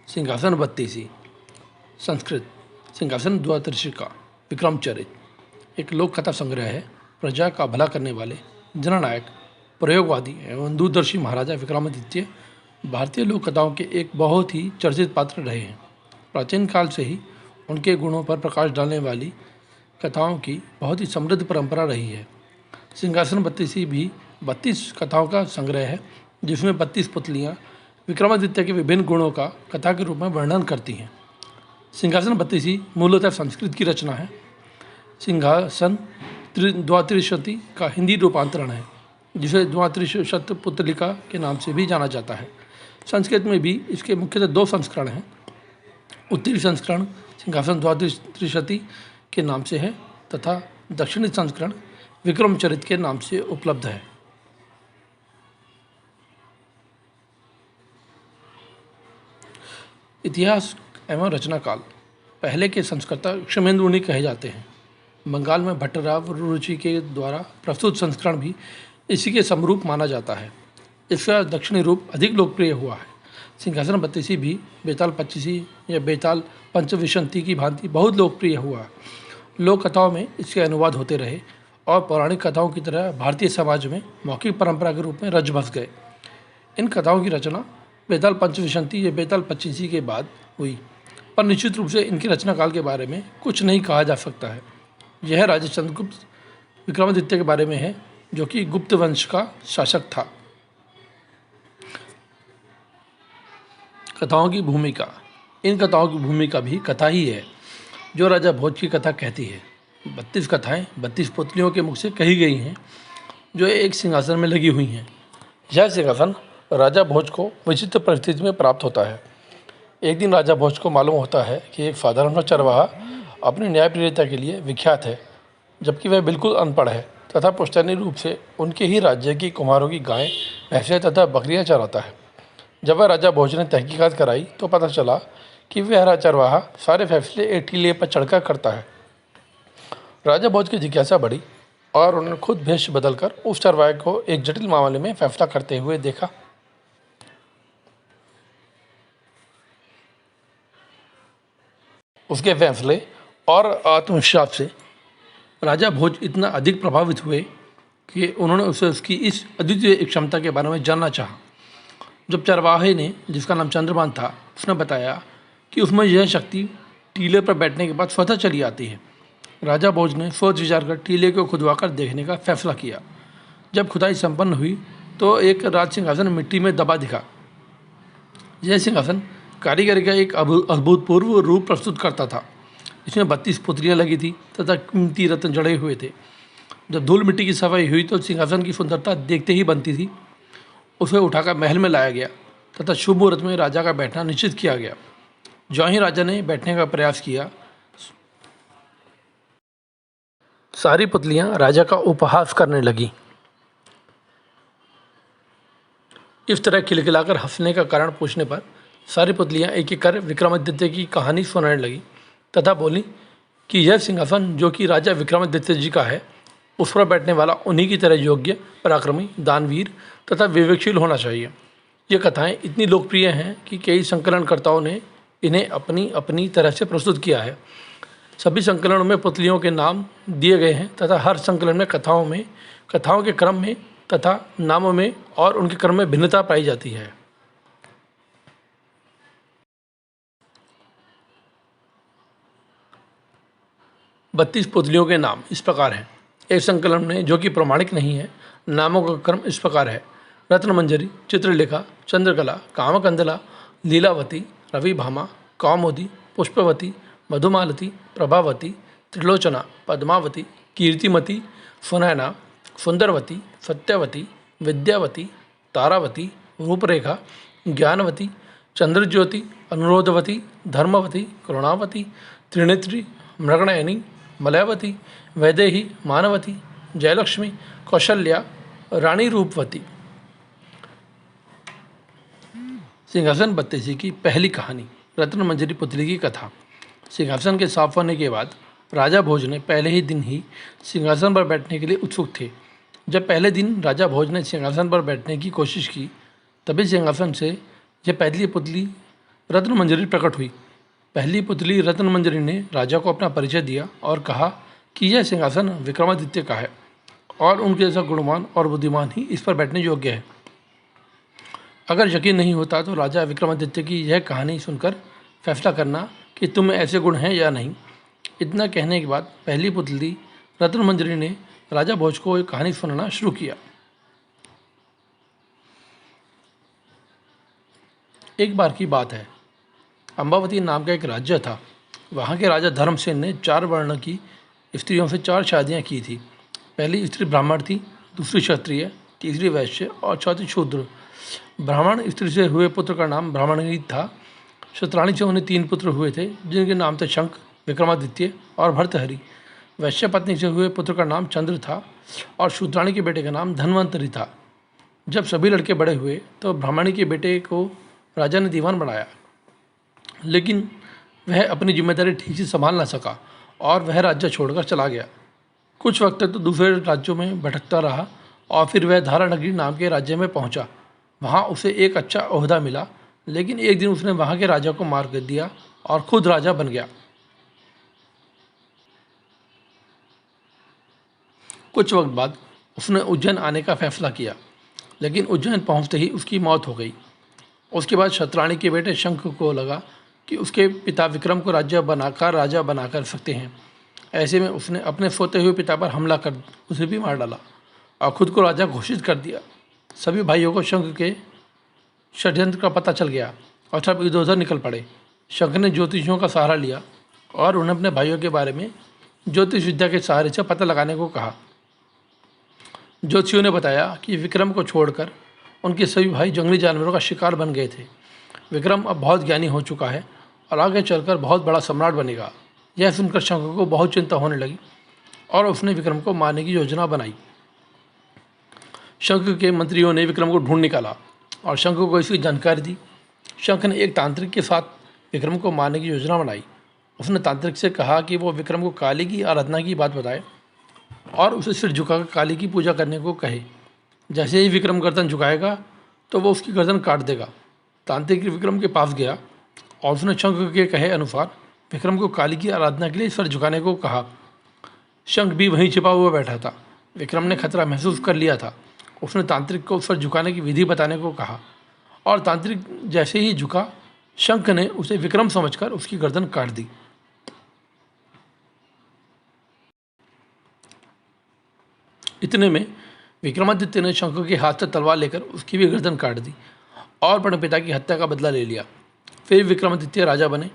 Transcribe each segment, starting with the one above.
सिंहासन बत्तीसी। संस्कृत सिंहासन द्वादशिका विक्रमचरित एक लोक कथा संग्रह है। प्रजा का भला करने वाले जननायक, प्रयोगवादी एवं दूरदर्शी महाराजा विक्रमादित्य भारतीय लोक कथाओं के एक बहुत ही चर्चित पात्र रहे हैं। प्राचीन काल से ही उनके गुणों पर प्रकाश डालने वाली कथाओं की बहुत ही समृद्ध परंपरा रही है। सिंहासन बत्तीसी भी 32 कथाओं का संग्रह है, जिसमें 32 पुतलियाँ विक्रमादित्य के विभिन्न गुणों का कथा के रूप में वर्णन करती हैं। सिंहासन बत्तीसी मूलतः संस्कृत की रचना है। सिंहासन द्वात्रिशती का हिंदी रूपांतरण है, जिसे द्वात्रिशत पुतलिका के नाम से भी जाना जाता है। संस्कृत में भी इसके मुख्यतः 2 संस्करण हैं। उत्तरी संस्करण सिंहासन द्वात्रिशती के नाम से है तथा दक्षिणी संस्करण विक्रमचरित के नाम से उपलब्ध है। इतिहास एवं रचना काल। पहले के संस्कर्ता क्षमेंद्र मुनि कहे जाते हैं। बंगाल में भट्टराव रुचि के द्वारा प्रस्तुत संस्करण भी इसी के समरूप माना जाता है। इसका दक्षिणी रूप अधिक लोकप्रिय हुआ है। सिंहासन बत्तीसी भी बेताल पच्चीसी या बेताल पंचविंशति की भांति बहुत लोकप्रिय हुआ है। लोक कथाओं में इसके अनुवाद होते रहे और पौराणिक कथाओं की तरह भारतीय समाज में मौखिक परंपरा के रूप में रच बस गए। इन कथाओं की रचना बेताल पंचविंशति या बेताल पच्चीसी के बाद हुई, पर निश्चित रूप से इनकी रचना काल के बारे में कुछ नहीं कहा जा सकता है। यह राजा चंद्रगुप्त विक्रमादित्य के बारे में है, जो कि गुप्त वंश का शासक था। कथाओं की भूमिका। इन कथाओं की भूमिका भी कथा ही है, जो राजा भोज की कथा कहती है। 32 कथाएं 32 पुतलियों के मुख से कही गई हैं, जो एक सिंहासन में लगी हुई हैं। यह सिंहासन राजा भोज को विचित्र परिस्थिति में प्राप्त होता है। एक दिन राजा भोज को मालूम होता है कि एक साधारण सा चरवाहा अपनी न्यायप्रियता के लिए विख्यात है, जबकि वह बिल्कुल अनपढ़ है तथा पुश्तैनी रूप से उनके ही राज्य की कुम्हारों की गायें, भैंसें तथा बकरियां चराता है। जब वह राजा भोज ने तहकीकात कराई तो पता चला कि वह चरवाहा सारे फैसले एक टीले पर चढ़कर करता है। राजा भोज की जिज्ञासा बढ़ी और उन्होंने खुद भेष बदलकर उस चरवाहे को एक जटिल मामले में फैसला करते हुए देखा। उसके फैसले और आत्मविश्वास से राजा भोज इतना अधिक प्रभावित हुए कि उन्होंने उसे उसकी इस अद्वितीय क्षमता के बारे में जानना चाहा। जब चरवाहे ने, जिसका नाम चंद्रभान था, उसने बताया कि उसमें यह शक्ति टीले पर बैठने के बाद स्वतः चली आती है। राजा भोज ने सोच विचार कर टीले को खुदवाकर देखने का फैसला किया। जब खुदाई संपन्न हुई तो एक राज सिंहासन मिट्टी में दबा दिखा। यह सिंहासन कारीगरी का एक अभूतपूर्व रूप प्रस्तुत करता था। इसमें 32 पुतलियाँ लगी थी तथा कीमती रत्न जड़े हुए थे। जब धूल मिट्टी की सफाई हुई तो सिंहासन की सुंदरता देखते ही बनती थी। उसे उठाकर महल में लाया गया तथा शुभ मुहूर्त में राजा का बैठना निश्चित किया गया। जो ही राजा ने बैठने का प्रयास किया, सारी पुतलियाँ राजा का उपहास करने लगी। इस तरह खिलखिलाकर हंसने का कारण पूछने पर सारी पुतलियाँ एक एक कर विक्रमादित्य की कहानी सुनाने लगी तथा बोली कि यह सिंहासन जो कि राजा विक्रमादित्य जी का है, उस पर बैठने वाला उन्हीं की तरह योग्य, पराक्रमी, दानवीर तथा विवेकशील होना चाहिए। ये कथाएं इतनी लोकप्रिय हैं कि कई संकलनकर्ताओं ने इन्हें अपनी अपनी तरह से प्रस्तुत किया है। सभी संकलनों में पुतलियों के नाम दिए गए हैं तथा हर संकलन में कथाओं के क्रम में तथा नामों में और उनके क्रम में भिन्नता पाई जाती है। बत्तीस पुतलियों के नाम इस प्रकार हैं। एक संकलन में, जो कि प्रमाणिक नहीं है, नामों का क्रम इस प्रकार है: रत्नमंजरी, चित्रलेखा, चंद्रकला, कामकंदला, लीलावती, रविभामा, कौमुदी, पुष्पवती, मधुमालती, प्रभावती, त्रिलोचना, पद्मावती, कीर्तिमती, सुनैना, सुंदरवती, सत्यवती, विद्यावती, तारावती, रूपरेखा, ज्ञानवती, चंद्रज्योति, अनुरोधवती, धर्मवती, करुणावती, त्रिनेत्री, मृगनयनी, मलयावती, वैदेही, मानवती, जयलक्ष्मी, कौशल्या, रानी रूपवती। सिंहासन बत्तीसी की पहली कहानी। रत्नमंजरी पुतली की कथा। सिंहासन के साफ होने के बाद राजा भोज ने पहले ही दिन ही सिंहासन पर बैठने के लिए उत्सुक थे। जब पहले दिन राजा भोज ने सिंहासन पर बैठने की कोशिश की, तभी सिंहासन से यह पहली पुतली रत्न मंजरी प्रकट हुई। पहली पुतली रत्न मंजरी ने राजा को अपना परिचय दिया और कहा कि यह सिंहासन विक्रमादित्य का है और उनके जैसा गुणवान और बुद्धिमान ही इस पर बैठने योग्य है। अगर यकीन नहीं होता तो राजा विक्रमादित्य की यह कहानी सुनकर फैसला करना कि तुम में ऐसे गुण हैं या नहीं। इतना कहने के बाद पहली पुतली रत्न मंजरी ने राजा भोज को एक कहानी सुनाना शुरू किया। एक बार की बात है, अम्बावती नाम का एक राज्य था। वहाँ के राजा धर्मसेन ने 4 वर्ण की स्त्रियों से 4 शादियाँ की थी। पहली स्त्री ब्राह्मण थी, दूसरी क्षत्रिय, तीसरी वैश्य और चौथी शूद्र। ब्राह्मण स्त्री से हुए पुत्र का नाम ब्राह्मणी था। क्षत्राणी से उन्हें 3 पुत्र हुए थे जिनके नाम थे शंख, विक्रमादित्य और भर्तहरि। वैश्य पत्नी से हुए पुत्र का नाम चंद्र था और शूद्राणी के बेटे का नाम धन्वंतरि था। जब सभी लड़के बड़े हुए तो ब्राह्मणी के बेटे को राजा ने दीवान बनाया, लेकिन वह अपनी जिम्मेदारी ठीक से संभाल न सका और वह राज्य छोड़कर चला गया। कुछ वक्त तक तो दूसरे राज्यों में भटकता रहा और फिर वह धारानगरी नाम के राज्य में पहुंचा। वहां उसे एक अच्छा ओहदा मिला, लेकिन एक दिन उसने वहां के राजा को मार कर दिया और खुद राजा बन गया। कुछ वक्त बाद उसने उज्जैन आने का फैसला किया, लेकिन उज्जैन पहुंचते ही उसकी मौत हो गई। उसके बाद क्षत्राणी के बेटे शंख को लगा कि उसके पिता विक्रम को राजा बनाकर सकते हैं। ऐसे में उसने अपने सोते हुए पिता पर हमला कर उसे भी मार डाला और खुद को राजा घोषित कर दिया। सभी भाइयों को शंख के षड्यंत्र का पता चल गया और सब इधर उधर निकल पड़े। शंख ने ज्योतिषियों का सहारा लिया और उन्हें अपने भाइयों के बारे में ज्योतिष विद्या के सहारे से पता लगाने को कहा। ज्योतिषियों ने बताया कि विक्रम को छोड़कर उनके सभी भाई जंगली जानवरों का शिकार बन गए थे। विक्रम अब बहुत ज्ञानी हो चुका है और आगे चलकर बहुत बड़ा सम्राट बनेगा। यह सुनकर शंख को बहुत चिंता होने लगी और उसने विक्रम को मारने की योजना बनाई। शंख के मंत्रियों ने विक्रम को ढूंढ निकाला और शंख को इसकी जानकारी दी। शंख ने एक तांत्रिक के साथ विक्रम को मारने की योजना बनाई। उसने तांत्रिक से कहा कि वो विक्रम को काली की आराधना की बात बताए और उसे सिर झुकाकर काली की पूजा करने को कहे। जैसे ही विक्रम गर्दन झुकाएगा तो वो उसकी गर्दन काट देगा। तांत्रिक विक्रम के पास गया और उसने शंख के कहे अनुसार विक्रम को काली की आराधना के लिए सिर झुकाने को कहा। शंख भी वहीं छिपा हुआ बैठा था। विक्रम ने खतरा महसूस कर लिया था। उसने तांत्रिक को सिर झुकाने की विधि बताने को कहा और तांत्रिक जैसे ही झुका, शंख ने उसे विक्रम समझकर उसकी गर्दन काट दी। इतने में विक्रमादित्य ने शंख के हाथ से तलवार लेकर उसकी भी गर्दन काट दी और अपने पिता की हत्या का बदला ले लिया। फिर विक्रमादित्य राजा बने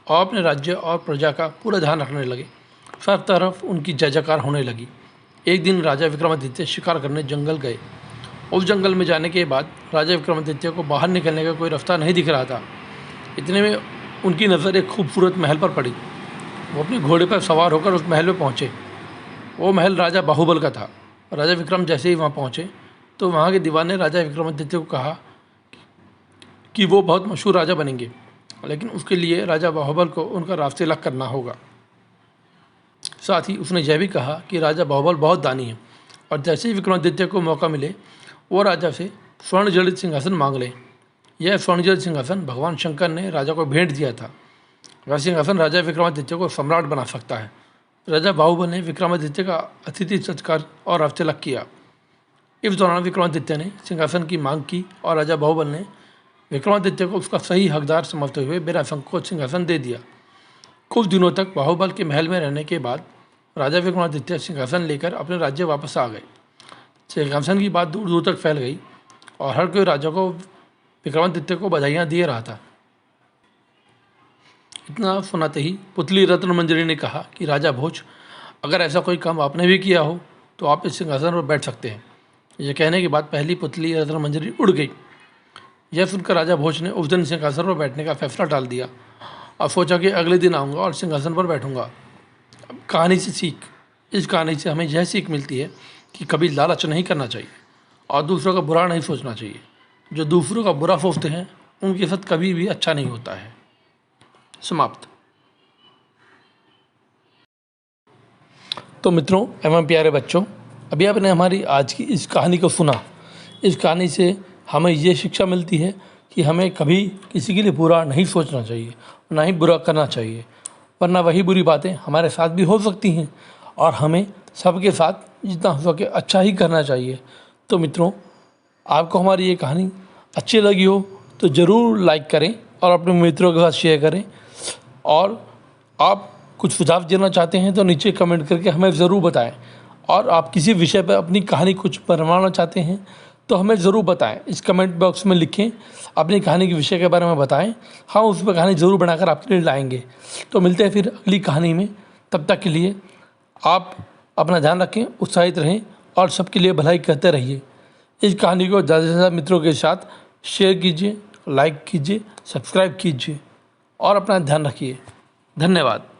और अपने राज्य और प्रजा का पूरा ध्यान रखने लगे। सब तरफ उनकी जय जयकार होने लगी। एक दिन राजा विक्रमादित्य शिकार करने जंगल गए। उस जंगल में जाने के बाद राजा विक्रमादित्य को बाहर निकलने का कोई रास्ता नहीं दिख रहा था। इतने में उनकी नज़र एक खूबसूरत महल पर पड़ी। वो अपने घोड़े पर सवार होकर उस महल में पहुँचे। वो महल राजा बाहुबल का था। राजा विक्रम जैसे ही वहाँ पहुँचे तो वहाँ के दीवान ने राजा विक्रमादित्य को कहा कि वो बहुत मशहूर राजा बनेंगे, लेकिन उसके लिए राजा बाहुबल को उनका रास्ते अलग करना होगा। साथ ही उसने यह भी कहा कि राजा बाहुबल बहुत दानी है और जैसे ही विक्रमादित्य को मौका मिले वो राजा से स्वर्ण जड़ित सिंहासन मांग ले। यह स्वर्ण जड़ित सिंहासन भगवान शंकर ने राजा को भेंट दिया था। वह सिंहासन राजा विक्रमादित्य को सम्राट बना सकता है। राजा बाहुबल ने विक्रमादित्य का अतिथि सत्कार और रास्ते अलग किया। इस दौरान विक्रमादित्य ने सिंहासन की मांग की और राजा बाहुबल ने विक्रमादित्य को उसका सही हकदार समझते हुए बिना संकोच सिंहासन दे दिया। कुछ दिनों तक बाहुबल के महल में रहने के बाद राजा विक्रमादित्य सिंहासन लेकर अपने राज्य वापस आ गए। सिंहासन की बात दूर दूर तक फैल गई और हर कोई राजा को विक्रमादित्य को बधाइयाँ दे रहा था। इतना सुनाते ही पुतली रत्न मंजरी ने कहा कि राजा भोज, अगर ऐसा कोई काम आपने भी किया हो तो आप इस सिंहासन पर बैठ सकते हैं। यह कहने के बाद पहली पुतली रत्न मंजरी उड़ गई। यह सुनकर राजा भोज ने उस दिन सिंहासन पर बैठने का फैसला टाल दिया और सोचा कि अगले दिन आऊँगा और सिंहासन पर बैठूँगा। कहानी से सीख, इस कहानी से हमें यह सीख मिलती है कि कभी लालच नहीं करना चाहिए और दूसरों का बुरा नहीं सोचना चाहिए। जो दूसरों का बुरा सोचते हैं उनके साथ कभी भी अच्छा नहीं होता है। समाप्त। तो मित्रों एवं प्यारे बच्चों, अभी आपने हमारी आज की इस कहानी को सुना। इस कहानी से हमें ये शिक्षा मिलती है कि हमें कभी किसी के लिए बुरा नहीं सोचना चाहिए, ना ही बुरा करना चाहिए, वरना वही बुरी बातें हमारे साथ भी हो सकती हैं और हमें सबके साथ जितना हो सके अच्छा ही करना चाहिए। तो मित्रों, आपको हमारी ये कहानी अच्छी लगी हो तो ज़रूर लाइक करें और अपने मित्रों के साथ शेयर करें। और आप कुछ सुझाव देना चाहते हैं तो नीचे कमेंट करके हमें ज़रूर बताएं। और आप किसी विषय पर अपनी कहानी कुछ बनवाना चाहते हैं तो हमें ज़रूर बताएं, इस कमेंट बॉक्स में लिखें, अपनी कहानी के विषय के बारे में बताएं, हम उस पर कहानी ज़रूर बनाकर आपके लिए लाएंगे। तो मिलते हैं फिर अगली कहानी में, तब तक के लिए आप अपना ध्यान रखें, उत्साहित रहें और सबके लिए भलाई करते रहिए। इस कहानी को ज़्यादा से ज़्यादा मित्रों के साथ शेयर कीजिए, लाइक कीजिए, सब्सक्राइब कीजिए और अपना ध्यान रखिए। धन्यवाद।